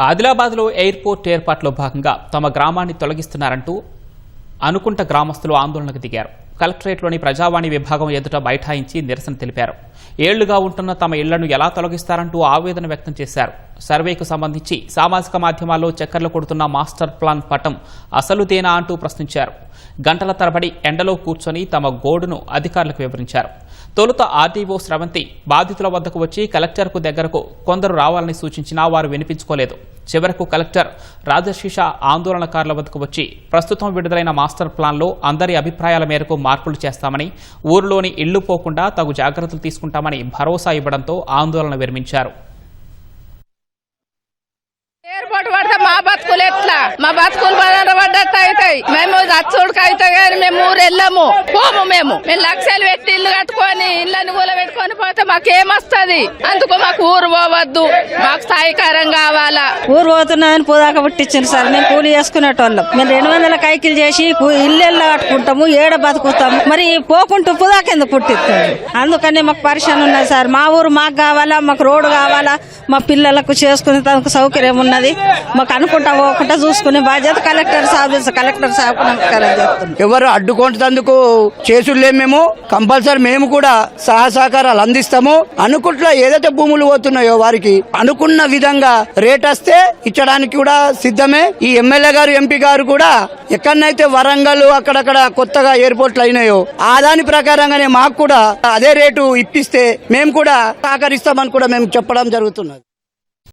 ఆదిలాబాద్లో ఎయిర్పోర్ట్ ఏర్పాట్లో భాగంగా తమ గ్రామాన్ని తొలగిస్తున్నారంటూ అనుకుంట గ్రామస్తులు ఆందోళనకు దిగారు. కలెక్టరేట్లోని ప్రజావాణి విభాగం ఎదుట బైఠాయించి నిరసన తెలిపారు. ఏళ్లుగా ఉంటున్న తమ ఇళ్లను ఎలా తొలగిస్తారంటూ ఆవేదన వ్యక్తం చేశారు. సర్వేకు సంబంధించి సామాజిక మాధ్యమాల్లో చక్కర్లు కొడుతున్న మాస్టర్ ప్లాన్ పటం అసలుదేనా అంటూ ప్రశ్నించారు. గంటల తరబడి ఎండలో కూర్చొని తమ గోడును అధికారులకు వివరించారు. తొలుత ఆర్డీఓ స్రవంతి బాధితుల వద్దకు వచ్చి కలెక్టర్కు దగ్గరకు కొందరు రావాలని సూచించినా వారు వినిపించుకోలేదు. చివరకు కలెక్టర్ రాజశీష ఆందోళనకారుల వద్దకు వచ్చి ప్రస్తుతం విడుదలైన మాస్టర్ ప్లాన్లో అందరి అభిప్రాయాల మేరకు మార్పులు చేస్తామని, ఊరిలోని ఇళ్లు పోకుండా తగు జాగ్రత్తలు తీసుకుంటామని భరోసా ఇవ్వడంతో ఆందోళన విరమించారు. ఎయిర్పోర్ట్ పడితే మా బతుకులు ఎట్లా? మా బతుకులు పడ్డట్టు అవుతాయి. మేము అచ్చుడికి అవుతాయి కానీ మేము ఊరు వెళ్ళము, పోము. మేము లక్షలు పెట్టి ఇల్లు కట్టుకొని ఇళ్ళని కూల పెట్టుకొని పోతే మాకేమొస్తుంది? అందుకు మాకు ఊరు పోవద్దు, మాకు స్థాయికారం కావాలా. ఊరు పోతున్నామని పోదాక పుట్టించారు సార్. మేము కూలి చేసుకునేటోళ్ళం. మేము 200 కైకిలు చేసి ఇల్లు కట్టుకుంటాము, ఏడ బతుకుతాము. మరి పోకుంటూ పోదాక ఎందుకు పుట్టిస్తాము? అందుకని మాకు పరిశాన్ ఉన్నది సార్. మా ఊరు మాకు కావాలా, మాకు రోడ్డు కావాలా, మా పిల్లలకు చేసుకునే తనకు సౌకర్యం ఉన్నది. మాకు అనుకుంటా పోకుండా చూసుకునే బాధ్యత కలెక్టర్ సాబ్ నమస్కారం చేస్తున్నాం. ఎవరు అడ్డుకుంటందుకు చేసులేము. మేము కంపల్సరీ మేము కూడా సహకారాలు అందిస్తాము. అనుకుంటా ఏదైతే భూములు పోతున్నాయో వారికి అనుకున్న విధంగా రేట్ వస్తే ఇచ్చడానికి కూడా సిద్ధమే. ఈ ఎమ్మెల్యే గారు, ఎంపీ గారు కూడా ఎక్కడనైతే వరంగల్ అక్కడక్కడ కొత్తగా ఎయిర్పోర్ట్లు అయినాయో ఆ దాని ప్రకారంగానే మాకు కూడా అదే రేటు ఇప్పిస్తే మేము కూడా సహకరిస్తామని కూడా మేము చెప్పడం జరుగుతున్నది.